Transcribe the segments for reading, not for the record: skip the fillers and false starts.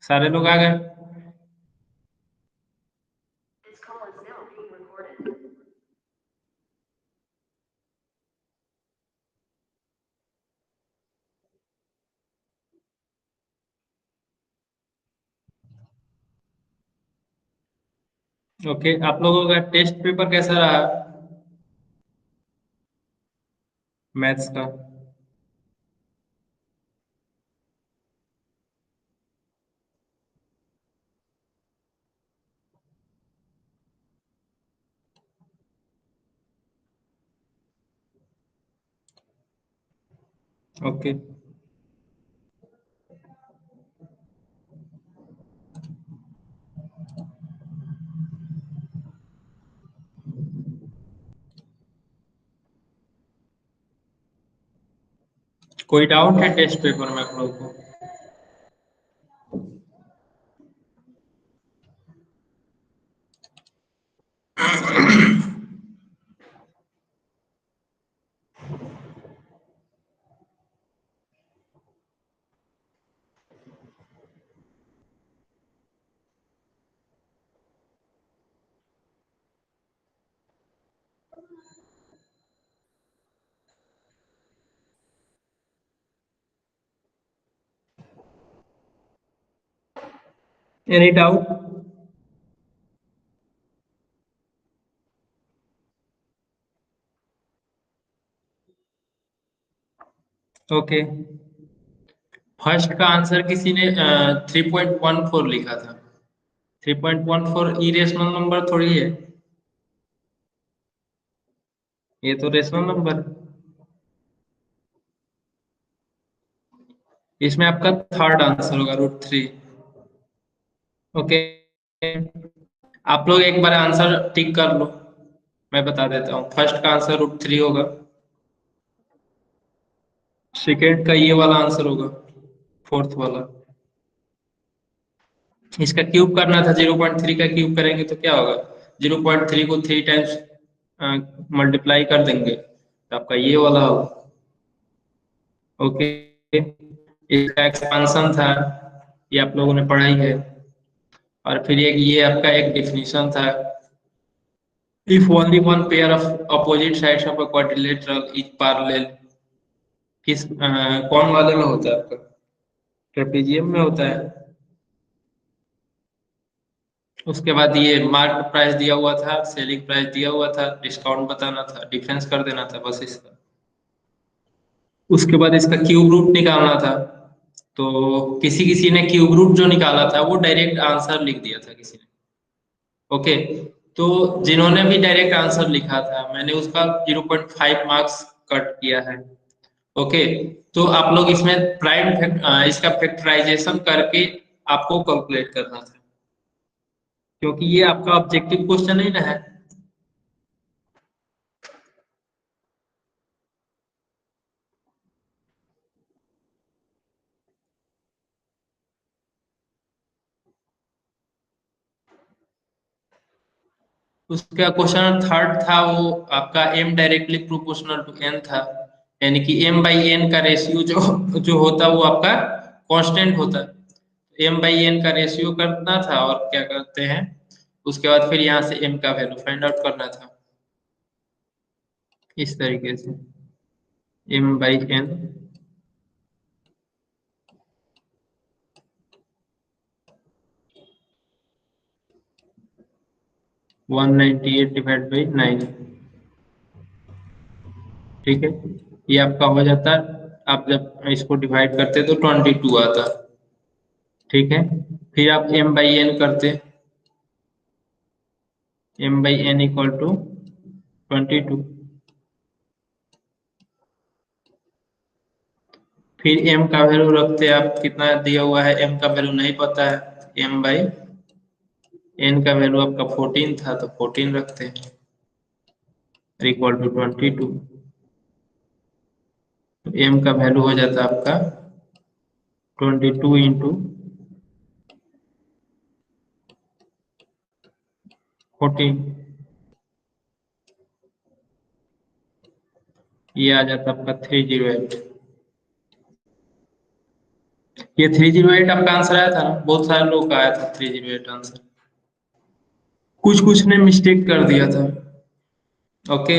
सारे लोग आ गए? ओके, आप लोगों का टेस्ट पेपर कैसा रहा? मैथ्स का? ओके। कोई डाउट है टेस्ट पेपर में आप लोगों को? Any doubt? ओके। फर्स्ट का आंसर किसी ने 3.14 लिखा था। 3.14 इरेशनल नंबर थोड़ी है, ये तो रेशनल नंबर। इसमें आपका थर्ड आंसर होगा √3। ओके, आप लोग एक बार आंसर टिक कर लो, मैं बता देता हूँ। फर्स्ट का आंसर √3 होगा। सेकेंड का ये वाला आंसर होगा, फोर्थ वाला। इसका क्यूब करना था, 0.3 का क्यूब करेंगे तो क्या होगा? 0.3 को 3 टाइम्स मल्टीप्लाई कर देंगे तो आपका ये वाला होगा। ओके, इसका एक्सपांशन था, ये आप लोगों ने पढ़ाई है। और फिर एक ये आपका एक डेफिनेशन था, if only one pair of opposite sides of a quadrilateral is parallel. किस कौन वाले में होता है आपका? ट्रेपेजियम में होता है। उसके बाद ये मार्क प्राइस दिया हुआ था, सेलिंग प्राइस दिया हुआ था, डिस्काउंट बताना था, डिफरेंस कर देना था, बस इसका। उसके बाद इसका क्यूब रूट निकालना था। तो किसी किसी ने क्यूब रूट जो निकाला था वो डायरेक्ट आंसर लिख दिया था किसी ने। ओके, तो जिन्होंने भी डायरेक्ट आंसर लिखा था मैंने उसका 0.5 मार्क्स कट किया है। ओके, तो आप लोग इसमें इसका फैक्टराइजेशन करके आपको कैलकुलेट करना था, क्योंकि ये आपका ऑब्जेक्टिव क्वेश्चन ही ना है। उसका क्वेश्चन थर्ड था, वो आपका m directly proportional to n था। यानी कि m/n का रेशियो जो जो होता है वो आपका कांस्टेंट होता है। m/n का रेशियो करना था और क्या करते हैं, उसके बाद फिर यहाँ से m का वैल्यू फाइंड आउट करना था इस तरीके से। m/n 198/9। ठीक है, ये आपका हो जाता है। आप जब इसको डिवाइड करते तो 22 आता। ठीक है, फिर आप m/n करते, m/n इक्वल टू 22। फिर m का वैल्यू रखते हैं आप, कितना दिया हुआ है m का वैल्यू नहीं पता है, m/n का वैल्यू आपका 14 था तो 14 रखते हैं, इक्वल टू 22। तो m का वैल्यू हो जाता है आपका 22 इंटू 14, ये आ जाता है आपका 308। ये 308 आपका आंसर आया था ना, बहुत सारे लोग का आया था 308 आंसर। कुछ कुछ ने मिस्टेक कर दिया था। ओके।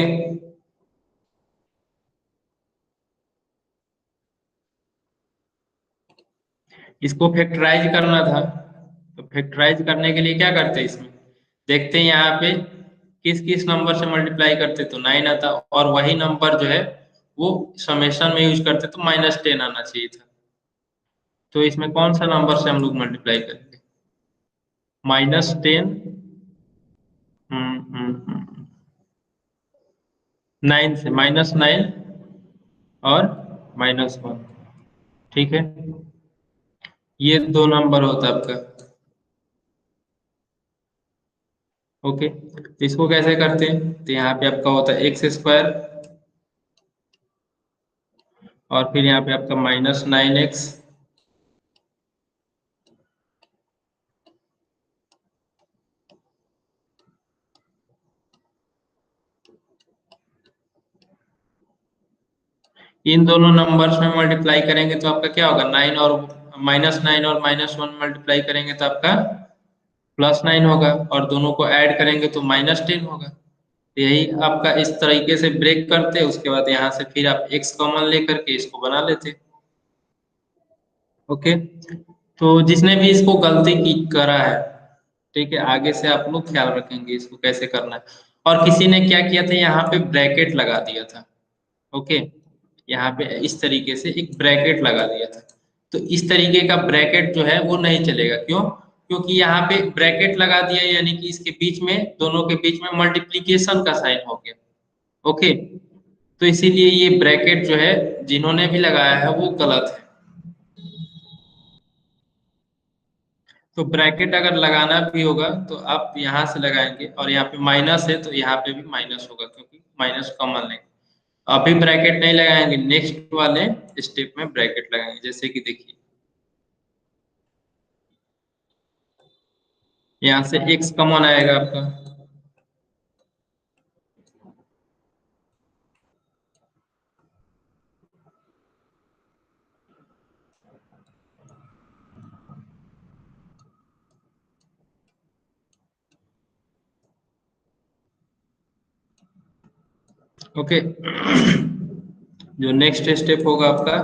इसको फैक्टराइज करना था, तो फैक्टराइज करने के लिए क्या करते हैं इसमें, देखते हैं यहाँ पे किस किस नंबर से मल्टीप्लाई करते तो 9 आता, और वही नंबर जो है वो समेशन में यूज करते तो -10 आना चाहिए था। तो इसमें कौन सा नंबर से हम लोग मल्टीप्लाई करेंगे? -10। 9 से, -9 और -1। ठीक है, ये दो नंबर होता है आपका। ओके, तो इसको कैसे करते हैं, तो यहाँ पे आपका होता है x² और फिर यहाँ पे आपका -9x। इन दोनों नंबर्स में मल्टीप्लाई करेंगे तो आपका क्या होगा, 9 और -9 और -1 मल्टीप्लाई करेंगे तो आपका +9 होगा, और दोनों को ऐड करेंगे तो -10 होगा। तो यही आपका इस तरीके से ब्रेक करते हैं, उसके बाद यहाँ से फिर आप x कॉमन लेकर के इसको बना लेते। ओके, तो जिसने भी इसको गलती की करा है, ठीक है, आगे से आप लोग ख्याल रखेंगे इसको कैसे करना है। और किसी ने क्या किया था, यहाँ पे ब्रैकेट लगा दिया था। ओके, यहाँ पे इस तरीके से एक ब्रैकेट लगा दिया था, तो इस तरीके का ब्रैकेट जो है वो नहीं चलेगा। क्यों? क्योंकि यहाँ पे ब्रैकेट लगा दिया यानी कि इसके बीच में, दोनों के बीच में मल्टीप्लीकेशन का साइन हो गया। ओके, तो इसीलिए ये ब्रैकेट जो है जिन्होंने भी लगाया है वो गलत है। तो ब्रैकेट अगर लगाना भी होगा तो आप यहाँ से लगाएंगे, और यहाँ पे माइनस है तो यहाँ पे भी माइनस होगा, क्योंकि माइनस कॉमन लेंगे। अभी ब्रैकेट नहीं लगाएंगे, नेक्स्ट वाले स्टेप में ब्रैकेट लगाएंगे। जैसे कि देखिए, यहाँ से x कॉमन आएगा आपका। ओके, जो नेक्स्ट स्टेप होगा आपका,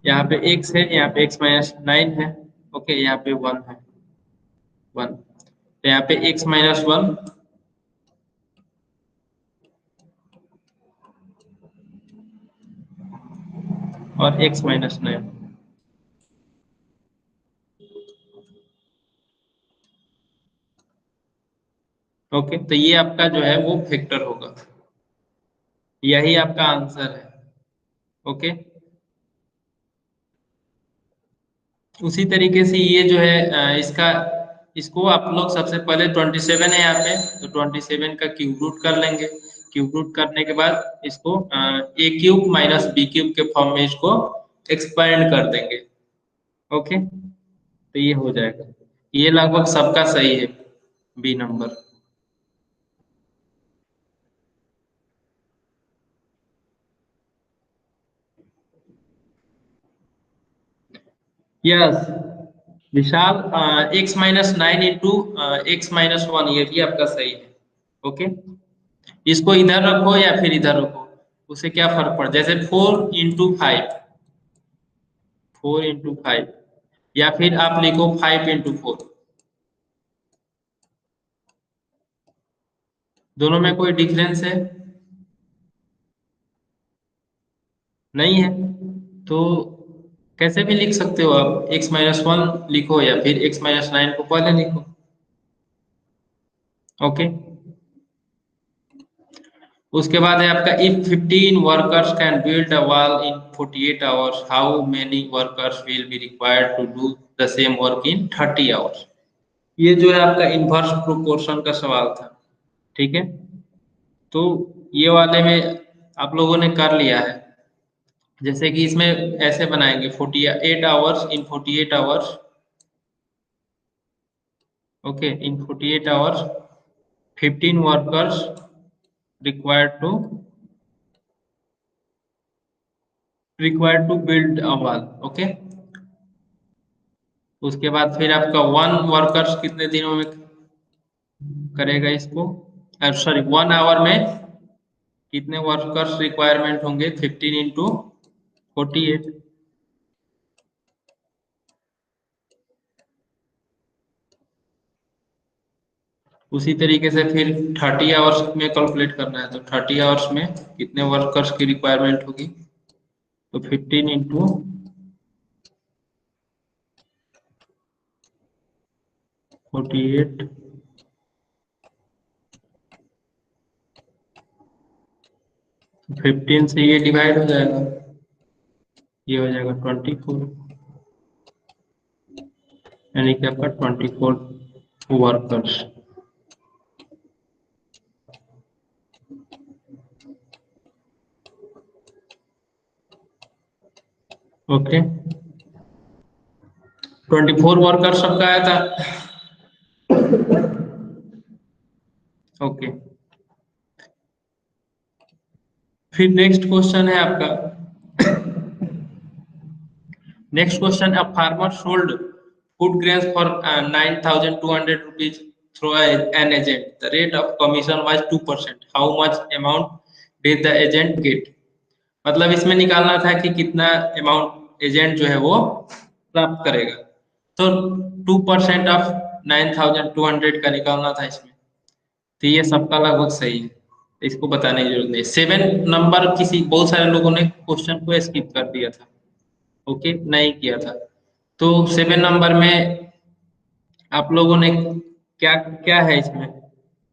यहाँ पे x है, यहाँ पे x-9 है। ओके, यहाँ पे 1 है, 1, तो यहाँ पे x-1 और x-9। ओके, तो ये आपका जो है वो फैक्टर होगा, यही आपका आंसर है। ओके, उसी तरीके से ये जो है इसका, इसको आप लोग सबसे पहले 27 है यहाँ पे, तो 27 का क्यूब रूट कर लेंगे। क्यूब रूट करने के बाद इसको a³ - b³ के फॉर्म में इसको एक्सपेंड कर देंगे। ओके, तो ये हो जाएगा। ये लगभग सबका सही है, बी नंबर। यस विशाल, x-9 इंटू x-1, ये भी आपका सही है। ओके, इसको इधर रखो या फिर इधर रखो, उसे क्या फर्क पड़, जैसे 4 × 5, 4 × 5, या फिर आप लिखो 5 × 4, दोनों में कोई डिफरेंस है? नहीं है, तो कैसे भी लिख सकते हो आप, x-1 लिखो या फिर x-9 को पहले लिखो। ओके, उसके बाद है आपका, if 15 workers can build a wall in 48 hours, how many workers will be required to do the same work in 30 hours. ये जो है आपका इनवर्स प्रोपोर्शन का सवाल था। ठीक है, तो ये वाले में आप लोगों ने कर लिया है। जैसे कि इसमें ऐसे बनाएंगे, 48 hours in 48 hours. Okay, in 48 hours 15 workers required to required to build a wall. Okay, उसके बाद फिर आपका 1 वर्कर्स कितने दिनों में करेगा इसको, सॉरी 1 आवर में कितने वर्कर्स रिक्वायरमेंट होंगे, 15 × 48। उसी तरीके से फिर 30 आवर्स में कैलकुलेट करना है, तो 30 आवर्स में कितने वर्कर्स की रिक्वायरमेंट होगी, तो 15 × 48, 15 से ये डिवाइड हो जाएगा, ये हो जाएगा 24, यानी कि आपका 24 वर्कर्स। ओके, 24 वर्कर्स सबका आया था। ओके, फिर नेक्स्ट क्वेश्चन है आपका, next question, a farmer sold food grains for 9,200 rupees through an agent. The rate of commission was 2%. How much amount did the agent get? मतलब इसमें निकालना था कि कितना अमाउंट एजेंट जो है वो प्राप्त करेगा, तो 2% ऑफ 9,200 का निकालना था इसमें। तो ये सबका लगभग सही है, इसको बताने की जरूरत नहीं। 7 नंबर किसी बहुत सारे लोगों ने क्वेश्चन को स्किप कर दिया था, ओके, नहीं किया था। तो 7 नंबर में आप लोगों ने क्या क्या है इसमें,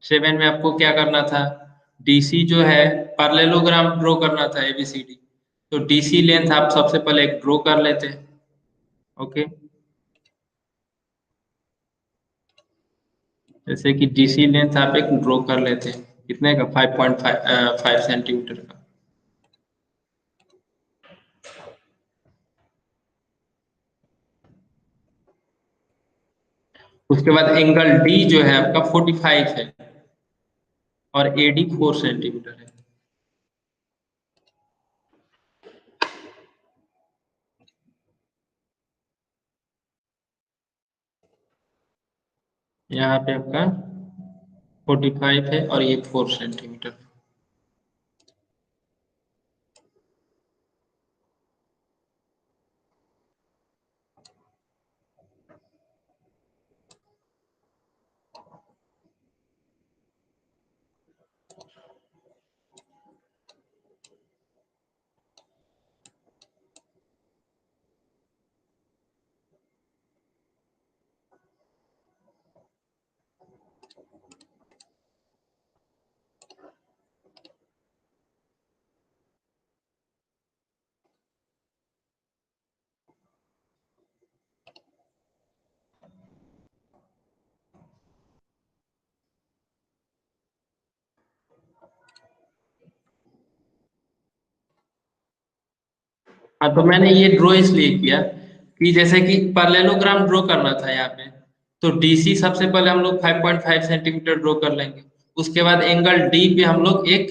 7 में आपको क्या करना था, डीसी जो है पैरेललोग्राम ड्रॉ करना था, एबीसीडी। तो डीसी लेंथ आप सबसे पहले एक ड्रॉ कर लेते हैं, ओके। जैसे कि डीसी लेंथ आप एक ड्रॉ कर लेते हैं, कितने का, 5.5 सेंटीमीटर का। उसके बाद एंगल डी जो है आपका 45 है और एडी 4 सेंटीमीटर है। यहाँ पे आपका 45 है और ये 4 सेंटीमीटर। हाँ, तो मैंने ये ड्रॉ इसलिए किया कि जैसे कि पैरेललोग्राम ड्रॉ करना था यहाँ पे, तो डीसी सबसे पहले हम लोग 5.5 सेंटीमीटर ड्रॉ कर लेंगे। उसके बाद एंगल डी पे हम लोग एक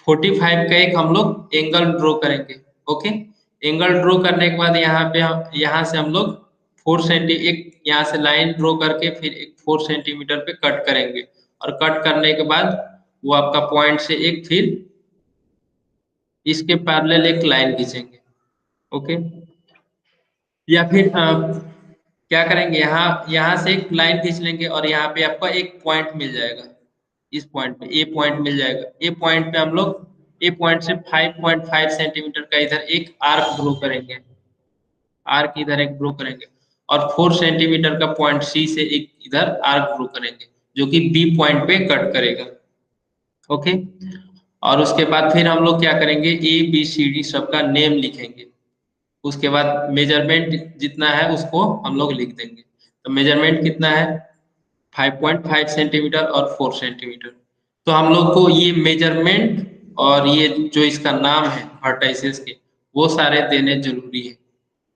45 का एक हम लोग एंगल ड्रॉ करेंगे, ओके। एंगल ड्रॉ करने के बाद यहाँ से हम लोग 4 सेंटी एक यहाँ से लाइन ड्रॉ करके फिर एक 4 सेंटीमीटर पे कट करेंगे, और कट करने के बाद वो आपका पॉइंट से एक फिर इसके पैरेलल एक लाइन खींचेंगे, ओके। या फिर क्या करेंगे, यहाँ यहाँ से एक लाइन खींच लेंगे और यहाँ पे आपका एक पॉइंट मिल जाएगा, इस पॉइंट पे ए पॉइंट मिल जाएगा। ए पॉइंट पे हम लोग ए पॉइंट से 5.5 सेंटीमीटर का इधर एक आर्क ड्रॉ करेंगे, आर्क इधर एक ड्रॉ करेंगे, और 4 सेंटीमीटर का पॉइंट सी से एक इधर आर्क ड्रॉ करेंगे, जो कि बी पॉइंट पे कट करेगा, ओके। और उसके बाद फिर हम लोग क्या करेंगे, ए बी सी डी सबका नेम लिखेंगे। उसके बाद मेजरमेंट जितना है उसको हम लोग लिख देंगे। तो मेजरमेंट कितना है, 5.5 सेंटीमीटर और 4 सेंटीमीटर। तो हम लोग को ये मेजरमेंट और ये जो इसका नाम है वर्टाइसेस के, वो सारे देने जरूरी है।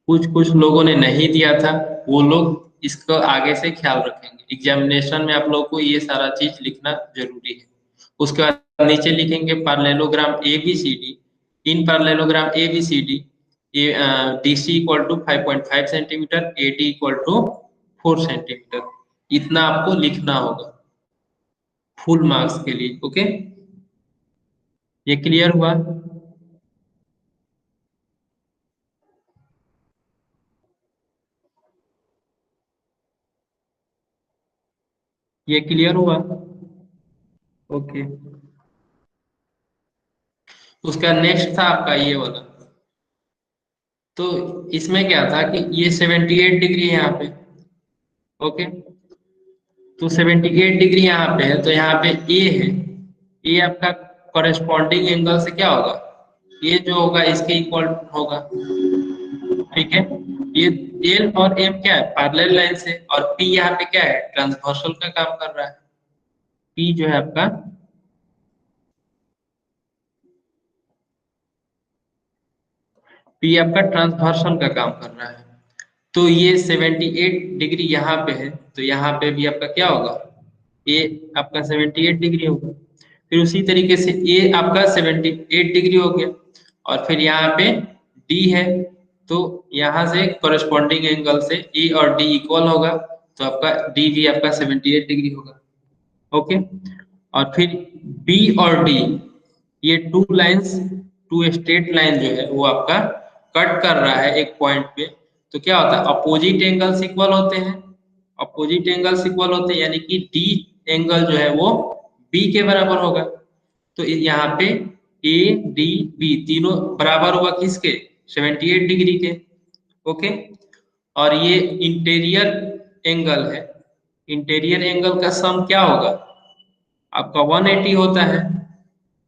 कुछ कुछ लोगों ने नहीं दिया था, वो लोग इसको आगे से ख्याल रखेंगे। एग्जामिनेशन में आप लोग को ये सारा चीज लिखना जरूरी है। उसके बाद नीचे लिखेंगे parallelogram A B C D, in parallelogram A B C D D C equal to 5.5 centimetre, A D equal to 4 centimetre. इतना आपको लिखना होगा फुल मार्क्स के लिए। ओके, ये क्लियर हुआ? ये क्लियर हुआ? ओके, उसका नेक्स्ट था आपका ये वाला। तो इसमें क्या था कि ये 78 डिग्री है यहाँ पे। ओके, तो 78 डिग्री यहाँ पे है, तो यहाँ पे ए है। ए आपका कॉरेस्पॉन्डिंग एंगल से क्या होगा, ये जो होगा इसके इक्वल होगा। ठीक है, ये एल और एम क्या है, पैरेलल लाइन से, और पी यहाँ पे क्या है, ट्रांसवर्सल का काम कर रहा है। पी जो है आपका, पी आपका ट्रांसवर्सल का काम कर रहा है। तो ये 78 डिग्री यहाँ पे है, तो यहाँ पे भी आपका क्या होगा, ए आपका 78 डिग्री होगा। फिर उसी तरीके से ए आपका 78 डिग्री हो गया, और फिर यहाँ पे डी है, तो यहाँ से कॉरेस्पॉन्डिंग एंगल से ए और डी इक्वल होगा, तो आपका डी भी आपका 78 डिग्री होगा। ओके, और फिर बी और डी, ये two lines, two straight line जो है वो आपका कट कर रहा है एक पॉइंट पे। तो क्या होता है, अपोजिट एंगल्स इक्वल होते हैं। अपोजिट एंगल्स इक्वल होते हैं, यानी कि डी एंगल जो है वो बी के बराबर होगा। तो यहाँ पे ए डी बी तीनों बराबर होगा किसके, 78 डिग्री के। ओके, और ये इंटीरियर एंगल है। इंटीरियर एंगल का सम क्या होगा, आपका 180 होता है।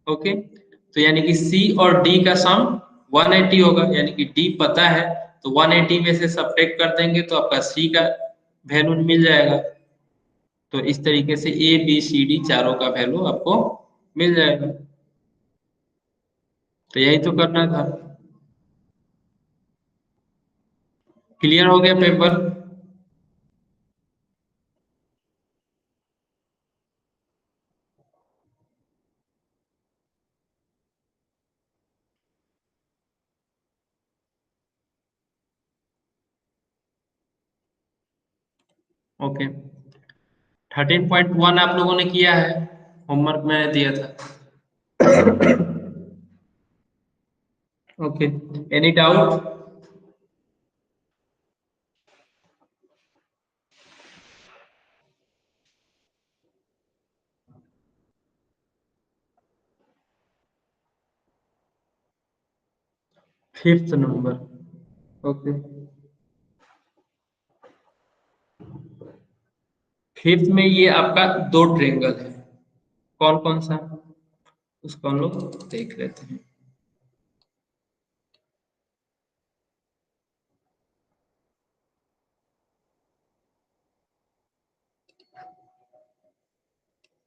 ओके, तो यानी कि सी और डी का सम 180 होगा, यानी कि डी पता है, तो 180 में से सब्ट्रैक्ट कर देंगे तो आपका सी का वैल्यू मिल जाएगा। तो इस तरीके से ए बी सी डी चारों का वैल्यू आपको मिल जाएगा। तो यही तो करना था। क्लियर हो गया पेपर? ओके, 13.1 आप लोगों ने किया है, होमवर्क मैंने दिया था। Okay, any doubt? Fifth number. Okay, fifth में ये आपका दो ट्रेंगल है, कौन कौन सा, उसको हम लोग देख लेते हैं।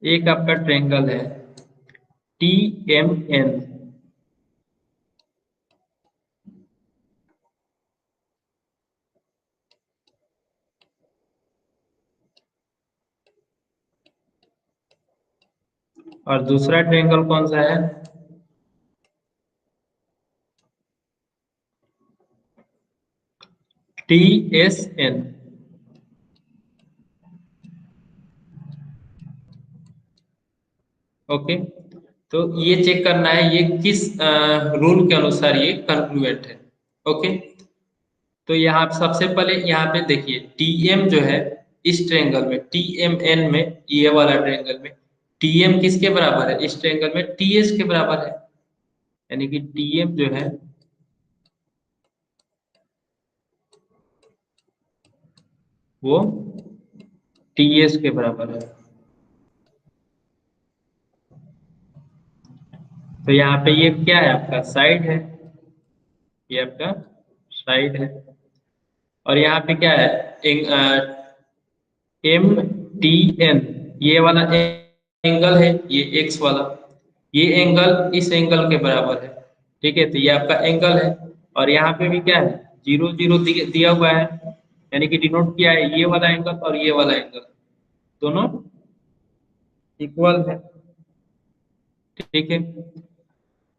एक आपका ट्रेंगल है टी एम एन, और दूसरा ट्रेंगल कौन सा है, टी एस एन। ओके, तो ये चेक करना है ये किस रूल के अनुसार ये कंक्लुएंट है। ओके, तो यहाँ सबसे पहले यहाँ पे देखिए टीएम जो है, इस ट्रेंगल में टीएमएन में, ये वाला ट्रेंगल में टीएम किसके बराबर है, इस ट्रेंगल में टीएस के बराबर है। यानी कि टीएम जो है वो टीएस के बराबर है। तो यहाँ पे ये क्या है, आपका साइड है, ये आपका साइड है। और यहाँ पे क्या है, एम टी एन, ये वाला एंगल है, ये एक्स वाला, ये एंगल इस एंगल के बराबर है। ठीक है, तो ये आपका एंगल है। और यहाँ पे भी क्या है, जीरो जीरो दिया हुआ है, यानी कि डिनोट किया है ये वाला एंगल और ये वाला एंगल, दोनों इक्वल है। ठीक है,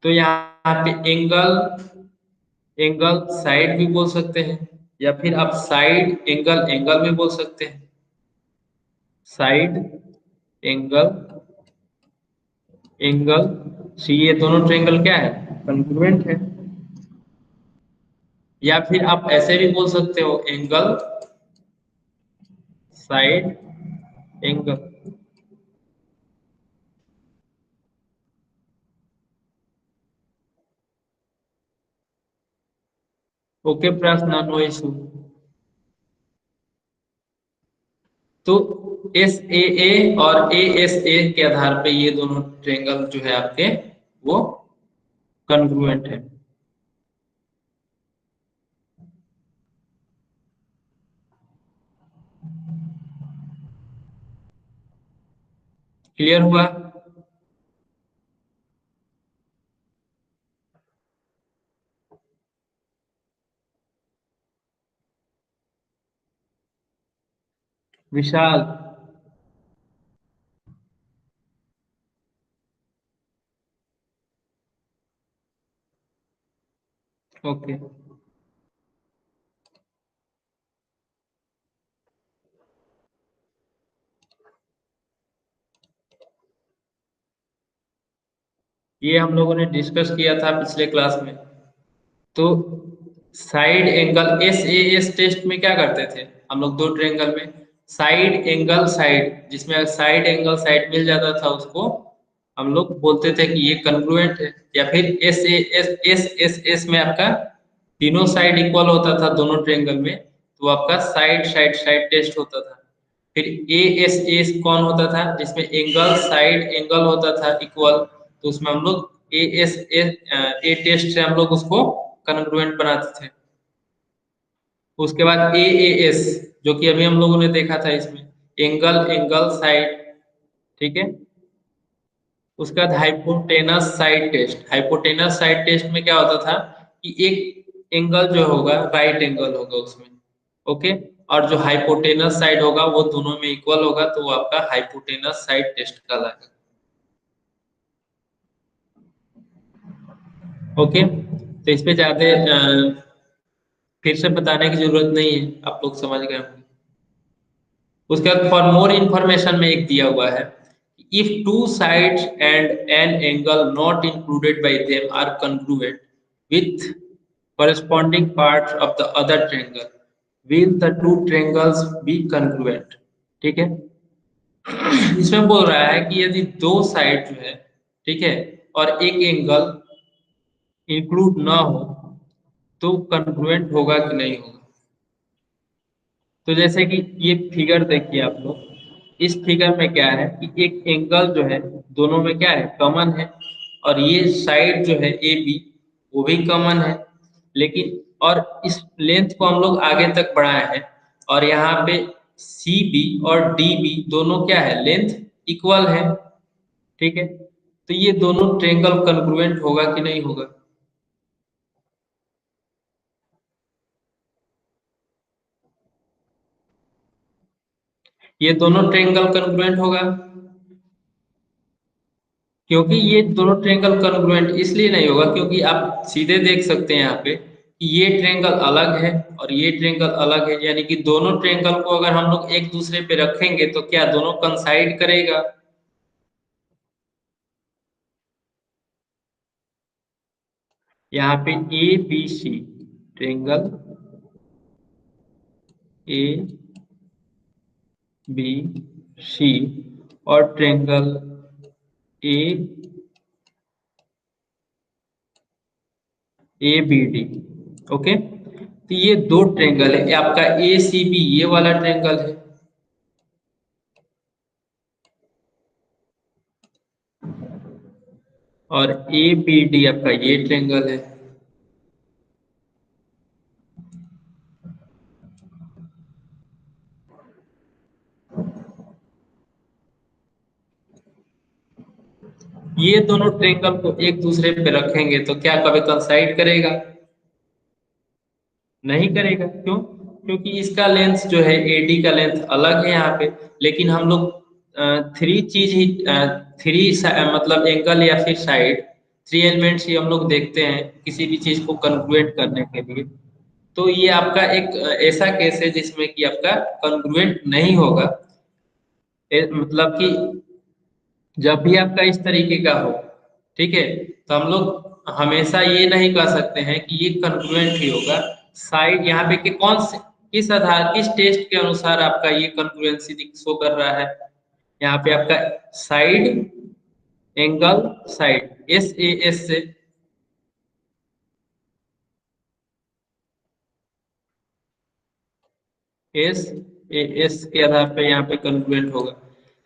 तो यहाँ पे एंगल एंगल साइड भी बोल सकते हैं, या फिर आप साइड एंगल एंगल भी बोल सकते हैं। साइड एंगल एंगल सी, ये दोनों ट्रायंगल क्या है, कॉन्ग्रुएंट है। या फिर आप ऐसे भी बोल सकते हो, एंगल साइड एंगल। ओके प्रश्न, नो इशू। तो एस ए ए और ए एस ए के आधार पे ये दोनों ट्रायंगल जो है आपके, वो कॉन्ग्रुएंट है। क्लियर हुआ? विशाल। ओके। ये हम लोगों ने डिस्कस किया था पिछले क्लास में। तो side angle S A S test में क्या करते थे हम लोग, दो ट्रायंगल में साइड एंगल साइड, जिसमें साइड एंगल साइड मिल जाता था उसको हम लोग बोलते थे कि ये कॉन्ग्रुएंट है। या फिर एस में आपका तीनों साइड इक्वल होता था दोनों ट्रायंगल में, तो आपका साइड साइड साइड टेस्ट होता था। फिर एस कौन होता था, जिसमें एंगल साइड एंगल होता था इक्वल, तो उसमें हम लोग ए टेस्ट से हम लोग उसको कॉन्ग्रुएंट बनाते थे। उसके बाद एएएस, जो कि अभी हम लोगों ने देखा था इसमें, एंगल एंगल साइड, ठीक है। उसके बाद hypotenuse side test. Hypotenuse side test में क्या होता था कि एक एंगल जो होगा राइट एंगल होगा उसमें, ओके, और जो हाइपोटेनस साइड होगा वो दोनों में इक्वल होगा, तो वो आपका हाइपोटेनस साइड टेस्ट कहलाएगा। ओके, तो इस पे ज्यादा फिर से बताने की जरूरत नहीं है, आप लोग समझ गए होंगे। उसके बाद फॉर मोर इंफॉर्मेशन में एक दिया हुआ है, if two sides and an angle not included by them are congruent with corresponding parts of the other triangle, will the two triangles be congruent? ठीक है। इसमें बोल रहा है कि यदि दो साइड जो है, ठीक है, और एक एंगल इंक्लूड ना हो, तो कॉन्ग्रुएंट होगा कि नहीं होगा। तो जैसे कि ये फिगर देखिए आप लोग, इस फिगर में क्या है कि एक एंगल जो है दोनों में क्या है, कॉमन है, और ये साइड जो है ए बी वो भी कॉमन है। लेकिन और इस लेंथ को हम लोग आगे तक बढ़ाए हैं, और यहाँ पे सी बी और डी बी दोनों क्या है, लेंथ इक्वल है, ठीक है। तो ये दोनों ट्रायंगल कॉन्ग्रुएंट होगा कि नहीं होगा? ये दोनों ट्रायंगल कॉन्ग्रुएंट होगा, क्योंकि ये दोनों ट्रायंगल कॉन्ग्रुएंट इसलिए नहीं होगा क्योंकि आप सीधे देख सकते हैं यहाँ पे कि ये ट्रायंगल अलग है और ये ट्रायंगल अलग है, यानी कि दोनों ट्रायंगल को अगर हम लोग एक दूसरे पे रखेंगे तो क्या दोनों कंसाइड करेगा? यहाँ पे A B C triangle, A B C, और triangle A A B D, okay. तो ये दो ट्रायंगल है, ये आपका ए सी बी ये वाला ट्रायंगल है, और ए बी डी आपका ये ट्रायंगल है। ये दोनों ट्रायंगल को एक दूसरे पे रखेंगे तो क्या कभी कंसाइड करेगा? नहीं करेगा। क्यों? क्योंकि इसका लेंथ जो है एडी का लेंथ अलग है यहाँ पे, लेकिन हम लोग थ्री चीज ही, थ्री मतलब एंगल या फिर साइड, थ्री एलिमेंट्स ही हम लोग देखते हैं किसी भी चीज को कन्ग्रुएंट करने के लिए। तो ये आपका एक ऐसा केस है जिसमें कि आपका कन्ग्रुएंट नहीं होगा। मतलब कि जब भी आपका इस तरीके का हो, ठीक है, तो हम लोग हमेशा ये नहीं कह सकते हैं कि ये कन्ग्रुएंट ही होगा। साइड यहाँ पे कि कौन से किस आधार किस टेस्ट के अनुसार आपका ये कन्ग्रुएंसी शो कर रहा है। यहाँ पे आपका side angle side S A S से एस ए एस के आधार पे यहाँ पे कन्ग्रुएंट होगा।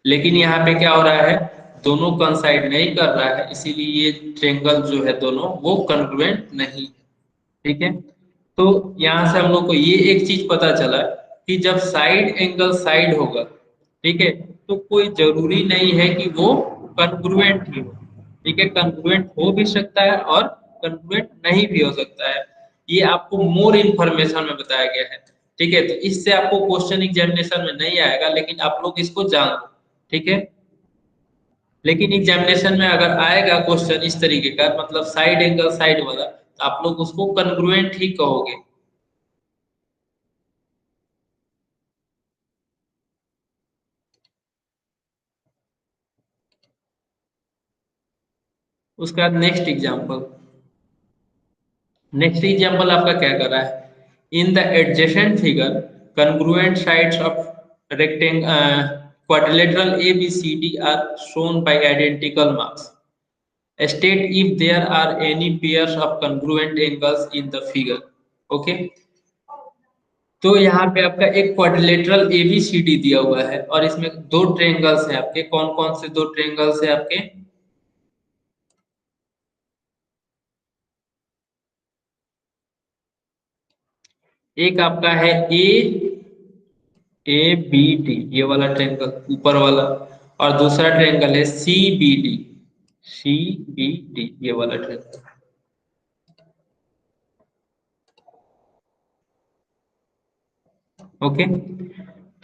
लेकिन यहाँ पे क्या हो रहा है, दोनों कंसाइड नहीं कर रहा है, इसीलिए ये ट्रेंगल जो है दोनों वो कन्ग्रुएंट नहीं है। ठीक है, तो यहाँ से हम लोग को ये एक चीज पता चला कि जब साइड एंगल साइड होगा, ठीक है, तो कोई जरूरी नहीं है कि वो कन्ग्रुएंट ही हो। ठीक है, कन्ग्रुएंट हो भी सकता है और कन्ग्रुएंट नहीं भी हो सकता है। ये आपको मोर इन्फॉर्मेशन में बताया गया है। ठीक है, तो इससे आपको क्वेश्चन एग्जामिनेशन में नहीं आएगा, लेकिन आप लोग इसको जान लो। ठीक है, लेकिन एग्जामिनेशन में अगर आएगा क्वेश्चन इस तरीके का, मतलब साइड एंगल साइड वाला, तो आप लोग उसको कन्ग्रुएंट ही कहोगे। उसके बाद नेक्स्ट एग्जाम्पल आपका क्या कर रहा है, in the adjacent figure congruent sides of rectangle quadrilateral ABCD are shown by identical marks. State if there are any pairs of congruent angles in the figure. Okay, तो यहाँ पे आपका एक क्वाड्रिलेटरल ABCD दिया हुआ है और इसमें दो ट्रायंगल्स हैं आपके। कौन कौन से दो ट्रायंगल्स हैं आपके? एक आपका है ए बी डी, ये वाला ट्रायंगल ऊपर वाला, और दूसरा ट्रायंगल है C B D, C B D ये वाला ट्रायंगल। ओके,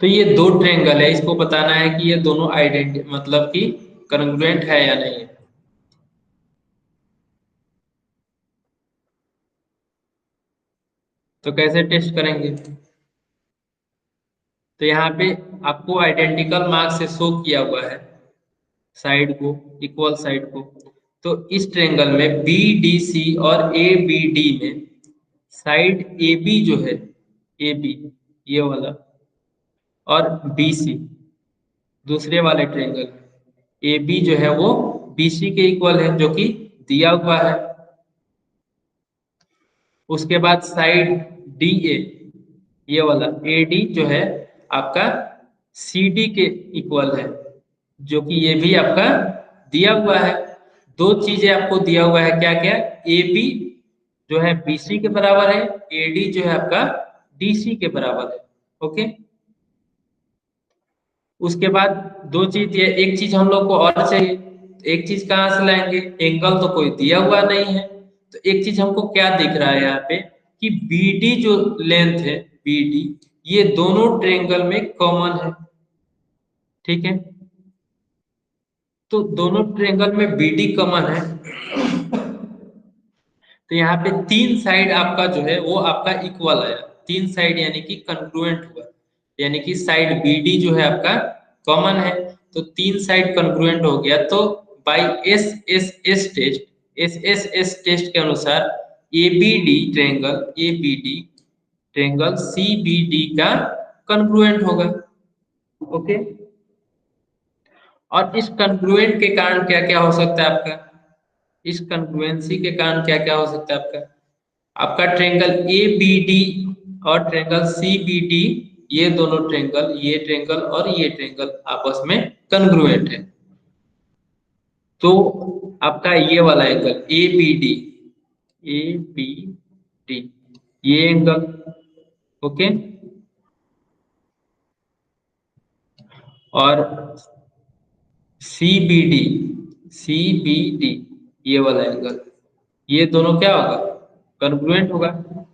तो ये दो ट्रायंगल है, इसको बताना है कि ये दोनों आइडेंटी मतलब कि कन्ग्रुएंट है या नहीं है। तो कैसे टेस्ट करेंगे? तो यहाँ पे आपको आइडेंटिकल मार्क से शो किया हुआ है साइड को, इक्वल साइड को। तो इस ट्रायंगल में बी डी सी और ए बी डी में साइड ए बी जो है, ए बी ये वाला, और बी सी दूसरे वाले ट्रायंगल ए बी जो है वो बी सी के इक्वल है, जो कि दिया हुआ है। उसके बाद साइड डी ए ये वाला ए डी जो है आपका सी डी के इक्वल है, जो कि ये भी आपका दिया हुआ है। दो चीजें आपको दिया हुआ है, क्या क्या? ए बी जो है बीसी के बराबर है, एडी जो है आपका डीसी के बराबर है। ओके, उसके बाद दो चीज, ये एक चीज हम लोग को और चाहिए। एक चीज कहाँ से लाएंगे? एंगल तो कोई दिया हुआ नहीं है, तो एक चीज हमको क्या दिख रहा है यहाँ पे कि बीडी जो लेंथ है, बीडी, ये दोनों ट्रायंगल में कॉमन है। ठीक है, तो दोनों ट्रायंगल में बीडी कॉमन है, तो यहाँ पे तीन साइड आपका जो है वो आपका इक्वल आया। तीन साइड यानी कि कंग्रुएंट हुआ, यानी कि साइड बीडी जो है आपका कॉमन है, तो तीन साइड कंग्रुएंट हो गया। तो by S S S test, S S S test के अनुसार A B D triangle, A B D triangle C B D का कंग्रुएंट होगा। ओके, और इस कंग्रुएंट के कारण क्या क्या हो सकता है आपका? इस कंग्रुएंसी के कारण क्या क्या हो सकता है आपका? आपका ट्रायंगल ए बी डी और ट्रायंगल सी बी डी, ये दोनों ट्रायंगल, ये ट्रायंगल और ये ट्रायंगल आपस में कन्ग्रुएंट है। तो आपका ये वाला angle A B D, A B D ये एंगल, ओके, और C B D, C B D ये वाला एंगल, ये दोनों क्या होगा? कन्ग्रुएंट होगा,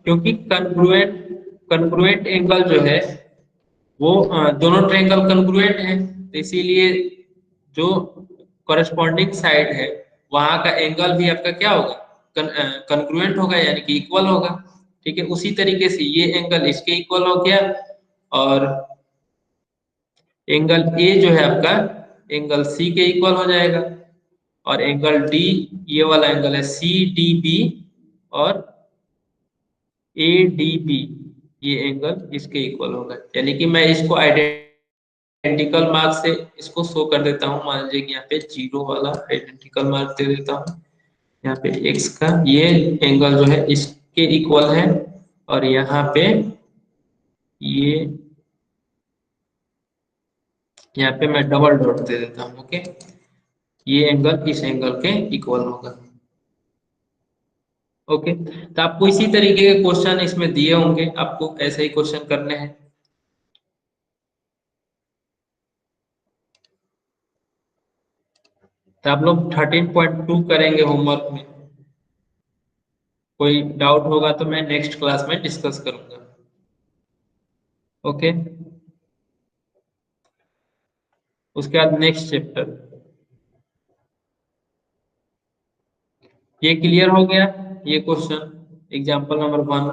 क्योंकि कन्ग्रुएंट कन्ग्रुएंट एंगल जो है वो दोनों ट्रायंगल कन्ग्रुएंट है, तो इसीलिए जो कॉरेस्पॉन्डिंग साइड है वहां का एंगल भी आपका क्या होगा, कंग्रुएंट होगा, यानी कि इक्वल होगा। ठीक है, उसी तरीके से ये एंगल इसके इक्वल हो गया, और एंगल ए जो है आपका एंगल सी के इक्वल हो जाएगा, और एंगल डी, ये वाला एंगल है सी डी बी, और ए डी बी, ये एंगल इसके इक्वल होगा। यानी कि मैं इसको आइडेंटिकल मार्क से इसको शो कर देता हूँ। मान लीजिए कि यहाँ पे जीरो वाला आइडेंटिकल मार्क दे देता हूँ, यहाँ पे एक्स का ये एंगल जो है इसके इक्वल है, और यहाँ पे ये, यहाँ पे मैं डबल डॉट दे देता हूँ। ओके, ये एंगल इस एंगल के इक्वल होगा। ओके, तो आपको इसी तरीके के क्वेश्चन इसमें दिए होंगे, आपको ऐसे ही क्वेश्चन करने हैं। तो आप लोग 13.2 करेंगे होमवर्क में। कोई डाउट होगा तो मैं नेक्स्ट क्लास में डिस्कस करूंगा। ओके, उसके बाद नेक्स्ट चैप्टर, ये क्लियर हो गया, ये क्वेश्चन एग्जांपल नंबर 1।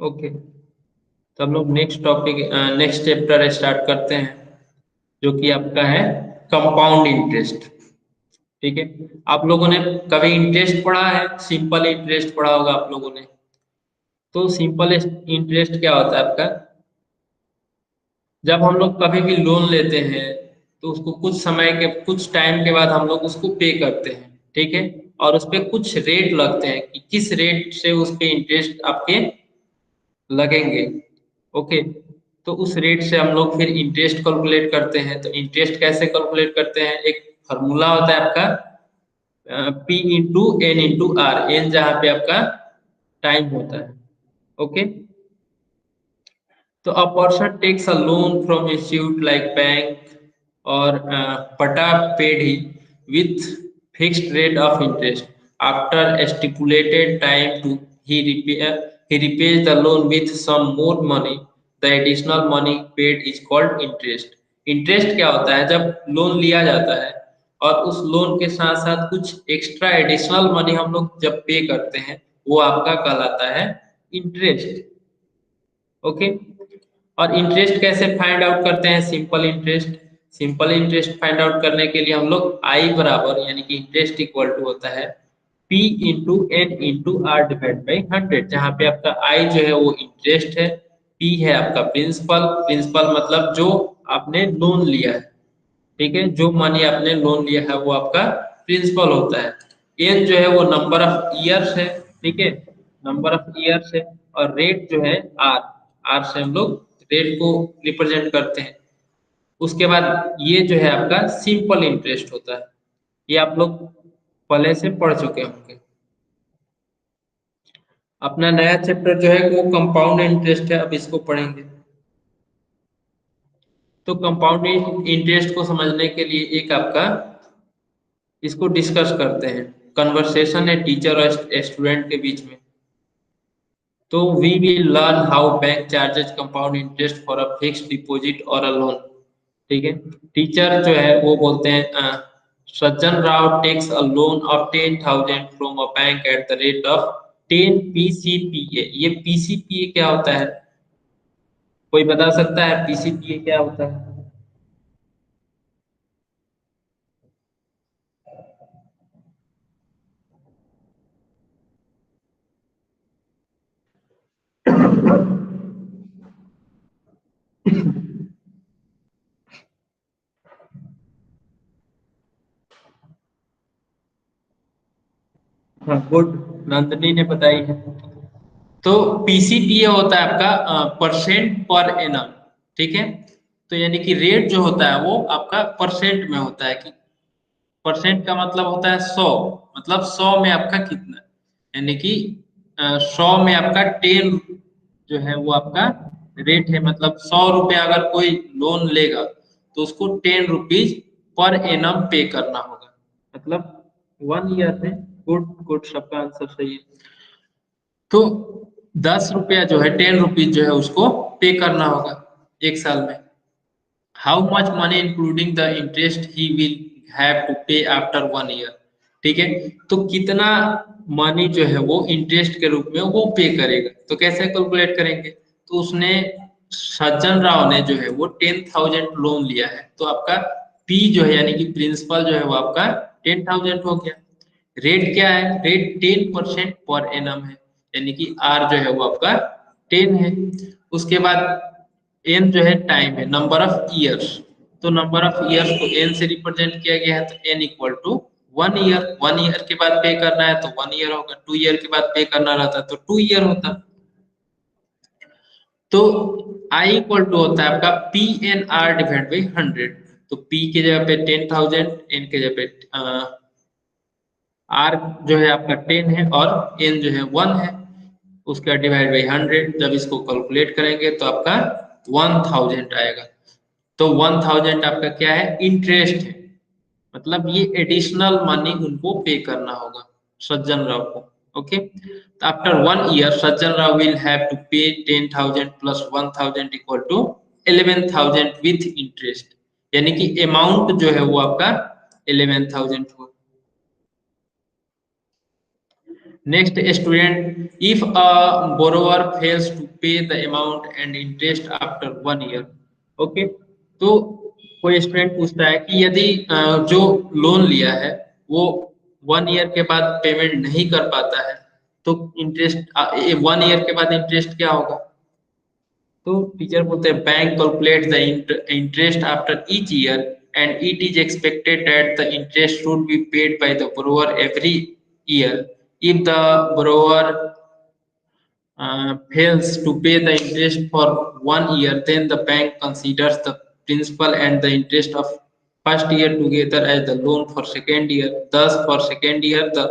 ओके, तो हम लोग next topic, next chapter start करते हैं, जो कि आपका है कंपाउंड इंटरेस्ट। ठीक है, आप लोगों ने कभी इंटरेस्ट पढ़ा है? सिंपल इंटरेस्ट पढ़ा होगा आप लोगों ने। तो सिंपल इंटरेस्ट क्या होता है आपका, जब हम लोग कभी भी लोन लेते हैं तो उसको कुछ समय के, कुछ टाइम के बाद हम लोग उसको पे करते हैं। ठीक है, और उस पे कुछ रेट लगते हैं कि किस रेट से उस पे इंटरेस्ट आपके लगेंगे। ओके, तो उस रेट से हम लोग फिर इंटरेस्ट कैलकुलेट करते हैं। तो इंटरेस्ट कैसे कैलकुलेट करते हैं, एक फार्मूला होता है आपका, P into n into r, n जहाँ पे आपका टाइम होता है। ओके, तो a person takes a loan from institute like bank or Pata paid with fixed rate of interest. After a stipulated time to he repays the loan with some more money. The additional money paid is called interest. Interest क्या होता है, जब loan लिया जाता है और उस loan के साथ साथ कुछ एक्स्ट्रा एडिशनल मनी हम लोग जब पे करते हैं, वो आपका कहलाता है इंटरेस्ट। ओके, और इंटरेस्ट कैसे फाइंड आउट करते हैं, simple interest. Simple interest find out करने के लिए हम लोग आई बराबर, यानी कि इंटरेस्ट इक्वल टू होता है p into n into r divide by 100, जहाँ पे आपका आई जो है वो इंटरेस्ट है, पी है आपका प्रिंसिपल, प्रिंसिपल मतलब जो आपने लोन लिया है। ठीक है, जो मनी आपने लोन लिया है वो आपका प्रिंसिपल होता है। एन जो है वो नंबर ऑफ ईयर्स है। ठीक है, नंबर ऑफ ईयर्स है, और रेट जो है आर, आर से हम लोग रेट को रिप्रेजेंट करते हैं। उसके बाद ये जो है आपका सिंपल इंटरेस्ट होता है, ये आप लोग पहले से पढ़ चुके होंगे। अपना नया चैप्टर जो है वो कंपाउंड इंटरेस्ट है, अब इसको पढ़ेंगे। तो कंपाउंड इंटरेस्ट को समझने के लिए एक आपका इसको डिस्कस करते हैं, कन्वर्सेशन है टीचर और स्टूडेंट के बीच में। तो we will learn how bank charges compound interest for a fixed deposit और अ लोन। ठीक है, टीचर जो है वो बोलते हैं Sajjan Rao takes a loan of 10,000 from a bank at the rate of 10 PCPA. ये पीसीपीए क्या होता है, कोई बता सकता है पीसीपीए क्या होता है? हाँ गुड, नंदनी ने बताई है। तो पीसीपीए होता है आपका परसेंट पर एनम। ठीक है, तो यानी कि रेट जो होता है वो आपका परसेंट में होता है, कि परसेंट का मतलब होता है 100, मतलब 100 में आपका कितना, यानी कि 100 में आपका 10 जो है वो आपका रेट है। मतलब 100 रुपया अगर कोई लोन लेगा तो उसको 10 रुपीज पर एनम पे करना होगा, मतलब 1 ईयर में। गुड गुड, सबका आंसर सही है। तो 10 रुपया जो है, 10 रुपीज जो है उसको पे करना होगा 1 साल में। How much money including the interest he will have to pay after 1 year. ठीक है, तो कितना मनी जो है वो इंटरेस्ट के रूप में वो पे करेगा, तो कैसे कैलकुलेट करेंगे? तो उसने सज्जन राव ने जो है वो 10,000 लोन लिया है, तो आपका पी जो है यानी कि प्रिंसिपल जो है वो आपका 10,000 हो गया। रेट क्या है? रेट 10% पर एनम है, यानी कि आर जो है वो आपका 10 है। उसके बाद एन जो है टाइम है, नंबर ऑफ ईयर्स, तो नंबर ऑफ ईयर्स को एन से रिप्रेजेंट किया गया है, तो n equal to 1 year. 1 year के बाद पे करना है तो 1 ईयर होगा, 2 ईयर के बाद पे करना रहता तो 2 ईयर होता। तो आई इक्वल टू होता है आपका p n r divide by 100। तो पी की जगह पे 10,000, एन की जगह पे आर जो है आपका 10 है और एन जो है 1 है, उसका डिवाइड बाई 100। जब इसको कैलकुलेट करेंगे तो आपका 1000 आएगा। तो 1000 आपका क्या है? इंटरेस्ट है, मतलब ये एडिशनल मनी उनको पे करना होगा सज्जन राव को। ओके, तो after 1 year Sajjan Rao will have to pay 10,000 plus 1000 equal to 11,000 with interest, यानी कि अमाउंट जो है वो आपका 11,000 हुआ। Next, student, if a borrower fails to pay the amount and interest after 1 year, okay, तो कोई स्टूडेंट पूछता है कि यदि जो लोन लिया है वो 1 ईयर के बाद पेमेंट नहीं कर पाता है, तो इंटरेस्ट 1 ईयर के बाद इंटरेस्ट क्या होगा? तो टीचर बोलते हैं bank calculate the interest after each year and it is expected that the interest should be paid by the borrower every year. If the borrower fails to pay the interest for 1 year, then the bank considers the principal and the interest of first year together as the loan for second year. Thus, for second year, the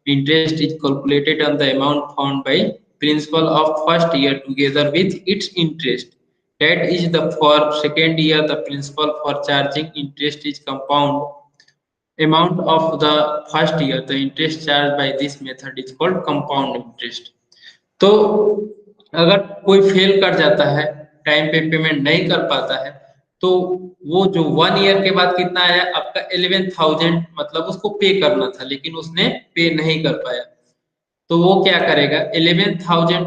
interest is calculated on the amount found by principal of first year together with its interest. That is the for second year, the principal for charging interest is compound amount of the first year. The interest charged by this method is called compound interest. तो अगर कोई fail कर जाता है, time पे payment नहीं कर पाता है, तो वो जो 1 ईयर के बाद कितना आया आपका 11,000, मतलब उसको पे करना था लेकिन उसने पे नहीं कर पाया, तो वो क्या करेगा? 11,000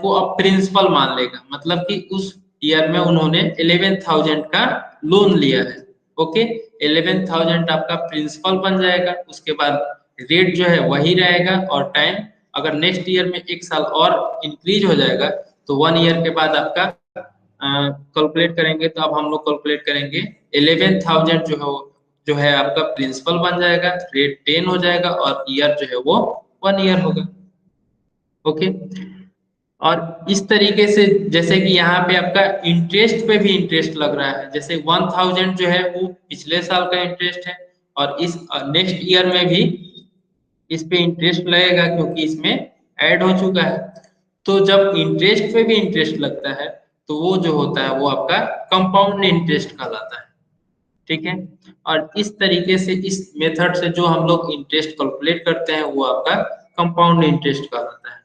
को अब प्रिंसिपल मान लेगा, मतलब कि उस ईयर में उन्होंने 11,000 का लोन लिया है। ओके, 11,000 आपका प्रिंसिपल बन जाएगा। उसके बाद रेट जो है वही रहेगा और टाइम अगर नेक्स्ट ईयर में 1 साल और इंक्रीज हो जाएगा तो 1 ईयर के बाद आपका कैलकुलेट करेंगे, तो अब हम लोग कैलकुलेट करेंगे 11,000 जो है आपका प्रिंसिपल बन जाएगा, रेट 10 हो जाएगा और ईयर जो है वो 1 ईयर होगा। ओके, और इस तरीके से जैसे कि यहाँ पे आपका इंटरेस्ट पे भी इंटरेस्ट लग रहा है, जैसे 1000 जो है वो पिछले साल का इंटरेस्ट है और इस नेक्स्ट ईयर में भी इस पे इंटरेस्ट लगेगा क्योंकि इसमें ऐड हो चुका है। तो जब इंटरेस्ट पे भी इंटरेस्ट लगता है तो वो जो होता है वो आपका कंपाउंड इंटरेस्ट कहलाता है। ठीक है, और इस तरीके से इस मेथड से जो हम लोग इंटरेस्ट कैलकुलेट करते हैं वो आपका कंपाउंड इंटरेस्ट कहलाता है।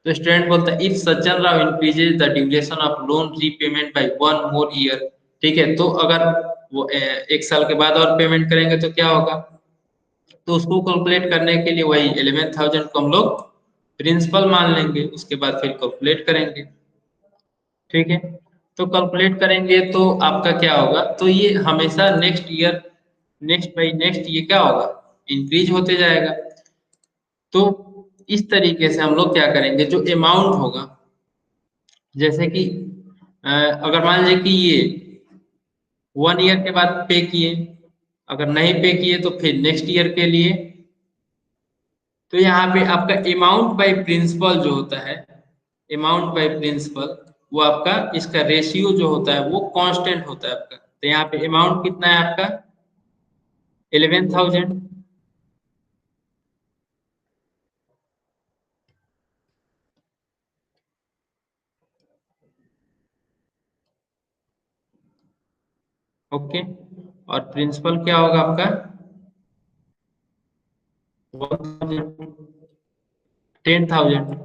तो स्टूडेंट बोलता है if Sajjan Rao increases the duration of loan repayment by 1 more year, ठीक है, तो अगर वो 1 साल के बाद और पेमेंट करेंगे तो क्या होगा? तो उसको कैलकुलेट करने के लिए वही 11,000 को हम लोग प्रिंसिपल मान लेंगे, उसके बाद फिर कैलकुलेट करेंगे। ठीक है, तो कैलकुलेट करेंगे तो आपका क्या होगा? तो ये हमेशा next year, next by next ये क्या होगा? इंक्रीज होते जाएगा। तो इस तरीके से हम लोग क्या करेंगे, जो अमाउंट होगा, जैसे कि अगर मान लीजिए कि ये 1 ईयर के बाद पे किए, अगर नहीं पे किए तो फिर नेक्स्ट ईयर के लिए, तो यहाँ पे आपका अमाउंट बाय प्रिंसिपल जो होता है, अमाउंट बाय प्रिंसिपल, वो आपका इसका रेशियो जो होता है वो कांस्टेंट होता है आपका। तो यहाँ पे अमाउंट कितना है आपका? 11,000। ओके, और प्रिंसिपल क्या होगा आपका? 1000,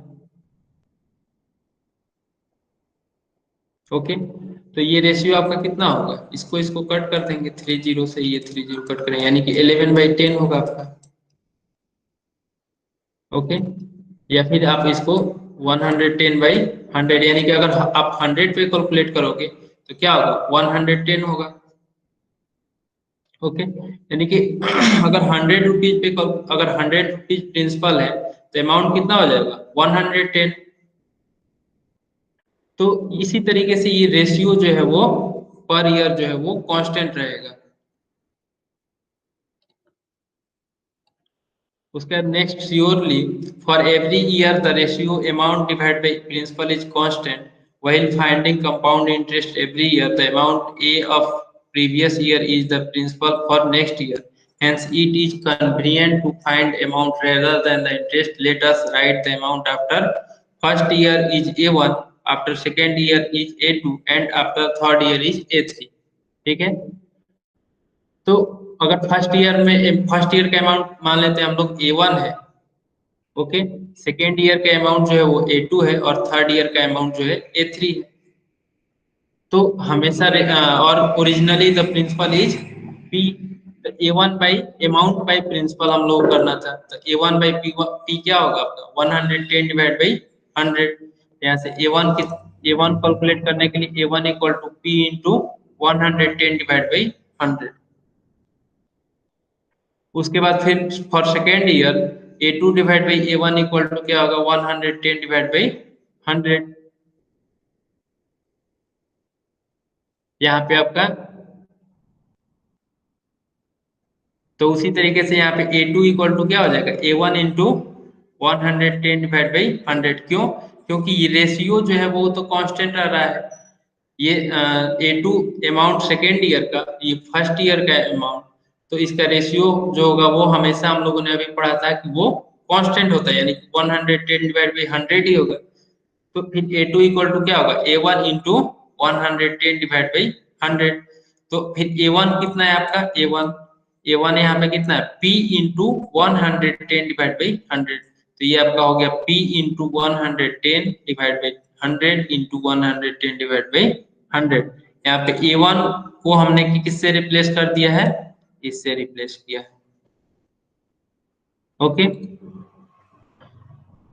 ओके, तो ये रेशियो आपका कितना होगा, इसको इसको कट कर देंगे, 30 से ये 30 कट करेंगे, यानी कि 11/10 होगा आपका। ओके, या फिर आप इसको 110/100, यानी कि अगर आप 100 पे कैलकुलेट करोगे तो क्या होगा, 110 होगा। ओके, यानी कि अगर 100 रुपीज पे अगर 100 रुपीज प्रिंसिपल है तो अमाउंट कितना हो जाएगा, 110। तो इसी तरीके से ये रेशियो जो है वो पर ईयर जो है वो कांस्टेंट रहेगा। उसके बाद next, surely for every year the ratio amount divide by principal is constant while finding compound interest every year the amount a of previous year is the principal for next year, hence it is convenient to find amount rather than the interest. Let us write the amount after first year is a1, after second year is a2 and after third year is a3। ठीक है, तो अगर first year का amount मान लेते हैं हम लोग a1 है। ओके, सेकेंड ईयर का अमाउंट जो है वो a2 है और थर्ड ईयर का अमाउंट जो है a3 है। तो हमेशा और originally the principal is p, A1 by amount by principal हम लोग करना था, तो A1 बाई पी क्या होगा आपका 110 डिवाइड बाई 100। यहाँ से A1 कैलकुलेट करने के लिए A1 equal to P into 110 divide by 100। उसके बाद फिर for second year A2 divide by A1 equal to क्या होगा 110 डिवाइड बाई 100। यहाँ पे आपका, तो उसी तरीके से यहाँ पे A2 इक्वल टू क्या हो जाएगा A1 इंटू 110 डिवाइड बाई 100। क्यों, क्योंकि ये रेशियो जो है वो तो कांस्टेंट रह रहा है। ये A2 अमाउंट सेकेंड ईयर का, ये फर्स्ट ईयर का अमाउंट, तो इसका रेशियो जो होगा वो हमेशा हम लोगों ने अभी पढ़ा था कि वो कांस्टेंट होता है, यानी 110 डिवाइड बाई 100 ही होगा। तो फिर A2 इक्वल टू क्या होगा A1 इंटू 110 डिवाइड बाई 100। तो फिर A1 कितना है आपका A1 यहाँ पे कितना है P इंटू 110 डिवाइड बाई 100। तो ये आपका हो गया P into 110 divide by 100 into 110 divide by 100। यहाँ पे A1 को हमने किससे रिप्लेस कर दिया है, इससे रिप्लेस किया है। ओके,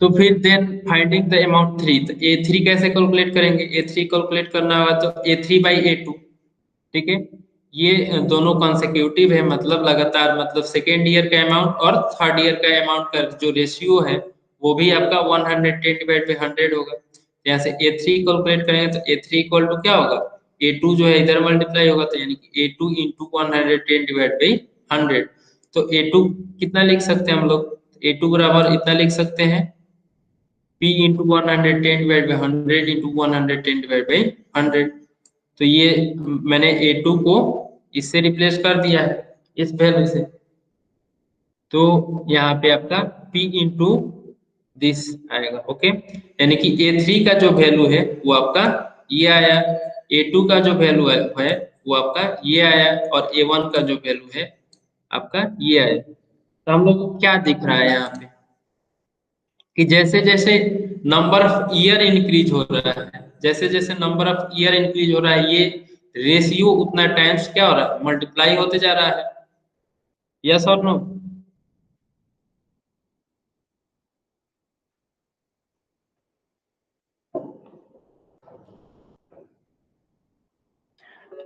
तो फिर देन फाइंडिंग द अमाउंट 3, तो A3 कैसे कैलकुलेट करेंगे, A3 कैलकुलेट करना होगा तो A3 बाई A2। ठीक है, ये दोनों कॉन्सेक्यूटिव है, मतलब लगातार, मतलब सेकेंड ईयर का अमाउंट और थर्ड ईयर का अमाउंट का जो रेशियो है वो भी आपका 110 डिवाइड बाई 100 होगा। यहाँ से A3 कैलकुलेट करेंगे तो A3 इक्वल टू क्या होगा A2 जो है इधर मल्टीप्लाई होगा, तो यानी कि A2 इंटू 110 डिवाइड बाई 100। तो A2 कितना लिख सकते हैं हम लोग, A2 बराबर इतना लिख सकते हैं P into 110 divide by 100 into 110 divide by 100। तो ये मैंने A2 को इससे रिप्लेस कर दिया है, इस वैल्यू से। तो यहाँ पे आपका P इंटू दिस आएगा। ओके, यानी कि A3 का जो वैल्यू है वो आपका ये आया, A2 का जो वैल्यू है वो आपका ये आया, और A1 का जो वैल्यू है आपका ये आया। तो हम लोग को क्या दिख रहा है यहाँ पे कि जैसे जैसे नंबर ऑफ ईयर इंक्रीज हो रहा है, जैसे जैसे नंबर ऑफ ईयर इंक्रीज हो रहा है, ये रेशियो उतना टाइम्स क्या हो रहा है, मल्टीप्लाई होते जा रहा है। यस और नो?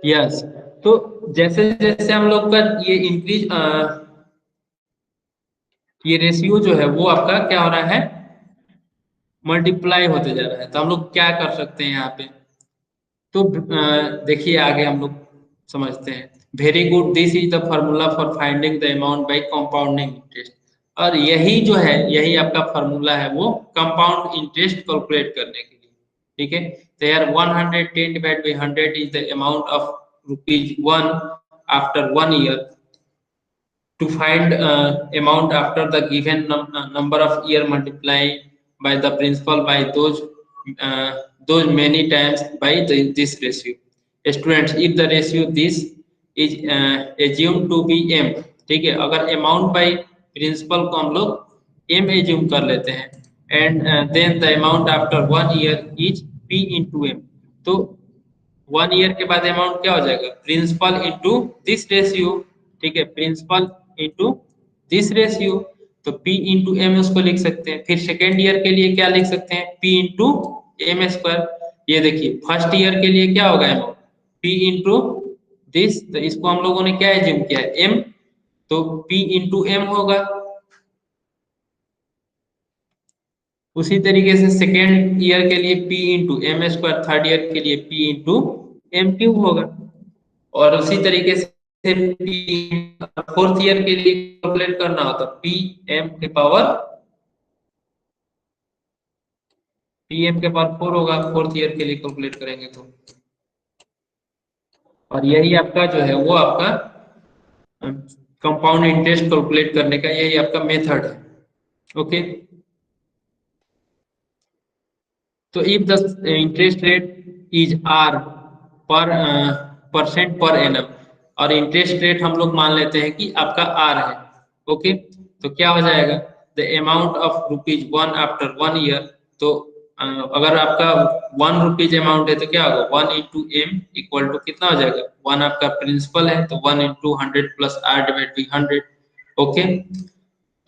यस, तो जैसे जैसे हम लोग का ये इंक्रीज, ये रेशियो जो है वो आपका क्या हो रहा है, मल्टीप्लाई होते जा रहा है। तो हम लोग क्या कर सकते हैं यहाँ पे, तो देखिए आगे हम लोग समझते हैं। Very good, this is the formula for finding the amount by compounding interest. और यही जो है, यही आपका फॉर्मूला है वो कंपाउंड इंटरेस्ट कैलकुलेट करने के लिए। ठीक है, तो यार 110 divide by 100 is the amount of ₹1 after 1 year। To find amount after the given number of year multiply by the principal by those many times by this ratio। Students, if the ratio this is assumed to be m, ठीक है, अगर amount by principal को हम लोग m assume कर लेते हैं, and then the amount after 1 year is p into m। तो 1 ईयर के बाद अमाउंट क्या हो जाएगा, प्रिंसिपल इंटू दिस रेशियो, ठीक है, प्रिंसिपल इंटू दिस रेशियो, तो P इंटू एम उसको लिख सकते हैं। फिर सेकेंड ईयर के लिए क्या लिख सकते हैं, P इंटू एम स्क्वायर। ये देखिए फर्स्ट ईयर के लिए क्या होगा अमाउंट, P इंटू दिस, तो इसको हम लोगों ने क्या एज्यूम किया है, M, तो P इंटू एम होगा। उसी तरीके से सेकेंड ईयर के लिए P into m square, third year के लिए P इंटू एम क्यूब होगा। और उसी तरीके से फोर्थ ईयर के लिए कैलकुलेट करना हो तो P m के पावर PM के पावर 4 होगा, फोर्थ ईयर के लिए कैलकुलेट करेंगे तो। और यही आपका जो है वो आपका कंपाउंड इंटरेस्ट कैलकुलेट करने का यही आपका मेथड है। ओके, तो if the interest rate is R per percent per annum, और इंटरेस्ट रेट हम लोग मान लेते हैं कि आपका आर है। ओके, तो क्या हो जाएगा, the amount of rupees 1 after 1 year, तो अगर आपका 1 रुपीज अमाउंट है तो क्या होगा, 1 इंटू एम इक्वल टू कितना हो जाएगा, 1 आपका प्रिंसिपल है तो 1 into 100 plus R divide by 100। Okay,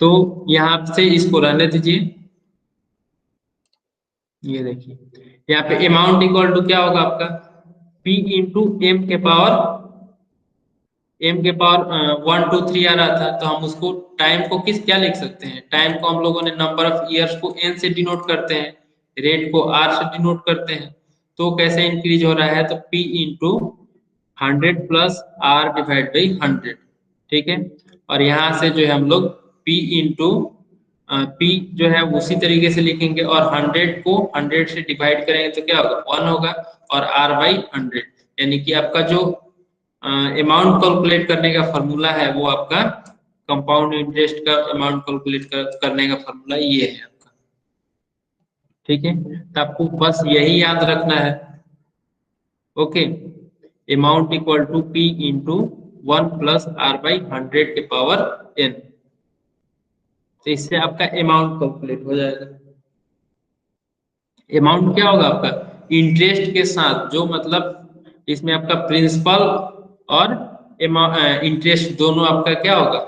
तो यहाँ से इसको रहने दीजिए। ये देखिए यहाँ पे अमाउंट इक्वल टू क्या होगा आपका, P इंटू एम के पावर 1 2 3 आ रहा था, तो हम उसको टाइम को किस क्या लिख सकते हैं, टाइम को हम लोगों ने नंबर ऑफ ईयर्स को n से डिनोट करते हैं, रेट को r से डिनोट करते हैं। तो कैसे इंक्रीज हो रहा है, तो P into 100 plus R divide by 100, ठीक है। और यहाँ से जो है हम लोग P इंटू P जो है उसी तरीके से लिखेंगे, और 100 को 100 से डिवाइड करेंगे तो क्या होगा, 1 होगा, और r बाई 100, यानी कि आपका जो अमाउंट कैलकुलेट करने का फॉर्मूला है वो आपका कंपाउंड इंटरेस्ट का अमाउंट कैलकुलेट करने का फॉर्मूला ये है आपका, ठीक है। तो आपको बस यही याद रखना है। Okay, amount equal to P into 1 plus R by 100 के पावर n, तो इससे आपका अमाउंट कैलकुलेट हो जाएगा। अमाउंट क्या होगा आपका, इंटरेस्ट के साथ, जो मतलब इसमें आपका प्रिंसिपल और इंटरेस्ट दोनों आपका क्या होगा,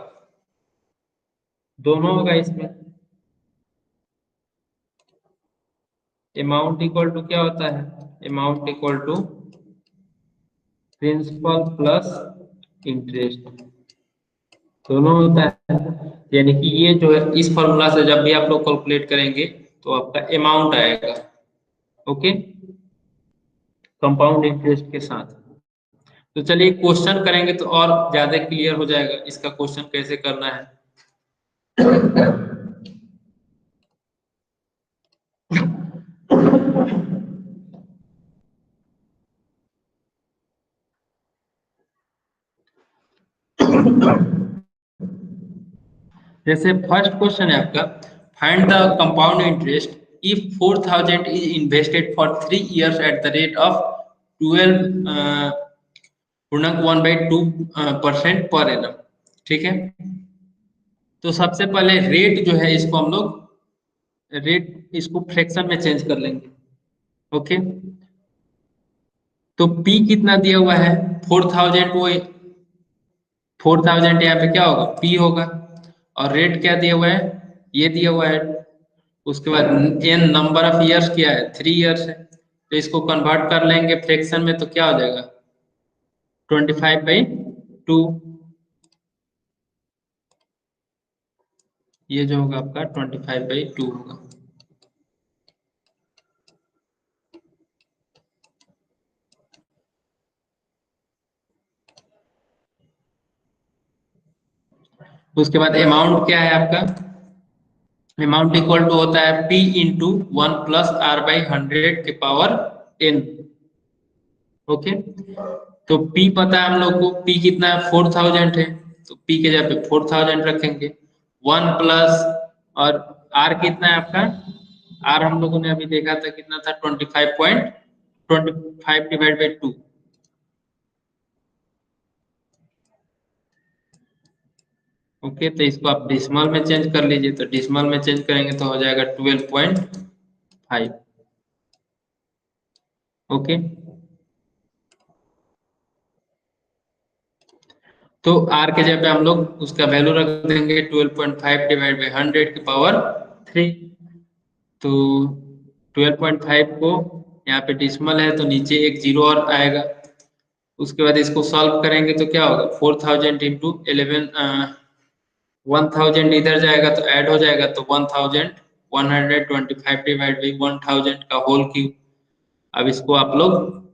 दोनों होगा इसमें। अमाउंट इक्वल टू क्या होता है, amount equal to principal plus interest, दोनों होता है। यानी कि ये जो है इस फॉर्मूला से जब भी आप लोग कैलकुलेट करेंगे तो आपका अमाउंट आएगा। ओके, कंपाउंड इंटरेस्ट के साथ। तो चलिए क्वेश्चन करेंगे तो और ज्यादा क्लियर हो जाएगा इसका क्वेश्चन कैसे करना है। जैसे फर्स्ट क्वेश्चन है आपका, find the compound interest if 4000 is invested for 3 years eight the rate of 12 पूर्णांक 1/2% पर एनम, ठीक है। तो सबसे पहले रेट जो है इसको हम लोग रेट इसको फ्रैक्शन में चेंज कर लेंगे। ओके, तो P कितना दिया हुआ है, 4000, वो 4000 यहाँ पे क्या होगा, P होगा, और रेट क्या दिया हुआ है, ये दिया हुआ है। उसके बाद एन नंबर ऑफ ईयर्स क्या है, 3 years है, तो इसको कन्वर्ट कर लेंगे फ्रैक्शन में तो क्या हो जाएगा, 25/2, ये जो होगा आपका 25/2 होगा। उसके बाद अमाउंट क्या है आपका, अमाउंट इक्वल टू होता है P into 1 plus R by 100 के पावर n। ओके, तो P पता है हम लोग को, P कितना है, 4000 है, तो P के जगह पे 4000 रखेंगे, 1 प्लस, और R कितना है आपका, R हम लोगों ने अभी देखा था कितना था, 25 डिवाइड बाई 2। ओके, तो इसको आप डिसिमल में चेंज कर लीजिए, तो डिसिमल में चेंज करेंगे तो हो जाएगा 12.5। ओके, तो आर के जगह पे हम लोग उसका वैल्यू रख देंगे 12.5 डिवाइड बाई 100 की पावर 3। तो 12.5 को यहाँ पे डिसिमल है तो नीचे एक जीरो और आएगा। उसके बाद इसको सॉल्व करेंगे तो क्या होगा 4000 इंटू 11 1000 इधर जाएगा तो ऐड हो जाएगा तो 1125 डिवाइड बाई 1000 का होल क्यूब। अब इसको आप लोग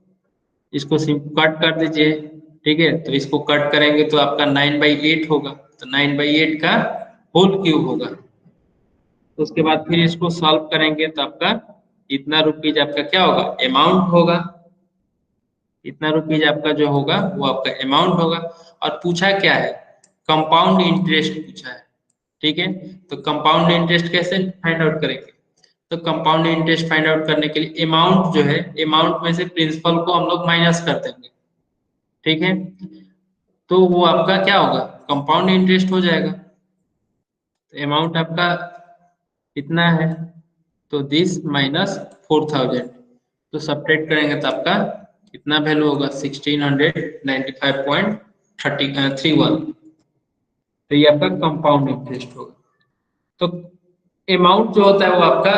इसको कट कर दीजिए। ठीक है, तो इसको कट करेंगे तो आपका 9/8 होगा, तो 9/8 का होल क्यूब होगा। तो उसके बाद फिर इसको सॉल्व करेंगे तो आपका इतना रुपीज आपका क्या होगा अमाउंट होगा। इतना रुपीज आपका जो होगा वो आपका अमाउंट होगा। और पूछा क्या है कंपाउंड इंटरेस्ट पूछा है। ठीक है, तो कंपाउंड इंटरेस्ट कैसे फाइंड आउट करेंगे। तो कंपाउंड इंटरेस्ट फाइंड आउट करने के लिए अमाउंट जो है अमाउंट में से प्रिंसिपल को हम लोग माइनस कर देंगे। ठीक है, तो वो आपका क्या होगा कंपाउंड इंटरेस्ट हो जाएगा। तो अमाउंट आपका कितना है तो दिस माइनस 4000। तो सब्ट्रैक्ट करेंगे तो आपका कितना वैल्यू होगा 1695.31। तो ये आपका कंपाउंड इंटरेस्ट होगा। तो अमाउंट जो होता है वो आपका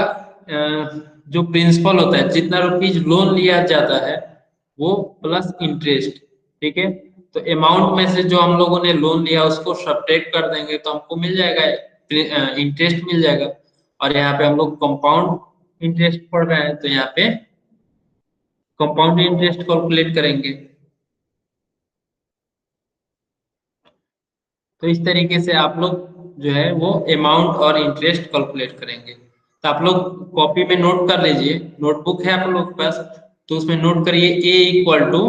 जो प्रिंसिपल होता है जितना रुपीज लोन लिया जाता है वो प्लस इंटरेस्ट। ठीक है, तो अमाउंट में से जो हम लोगों ने लोन लिया उसको सब्ट्रैक्ट कर देंगे तो हमको मिल जाएगा इंटरेस्ट मिल जाएगा। और यहाँ पे हम लोग कंपाउंड इंटरेस्ट पढ़ रहे हैं तो यहाँ पे कंपाउंड इंटरेस्ट कैलकुलेट करेंगे। तो इस तरीके से आप लोग जो है वो अमाउंट और इंटरेस्ट कैलकुलेट करेंगे। तो आप लोग कॉपी में नोट कर लीजिए, नोटबुक है आप लोग के पास तो उसमें नोट करिए A equal to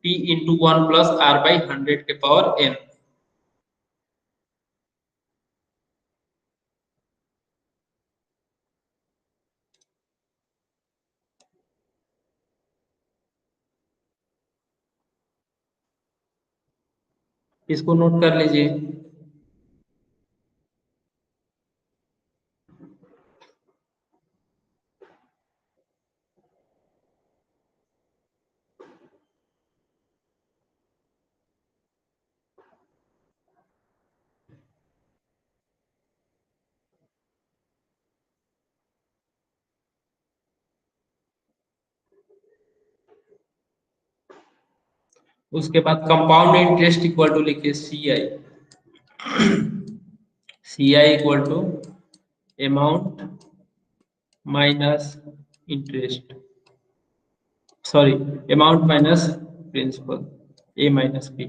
P into 1 + r/100 के पावर n। इसको नोट कर लीजिए। उसके बाद कंपाउंड इंटरेस्ट इक्वल टू लिखिए C I. C I equal to amount minus interest, sorry amount minus principal A minus B.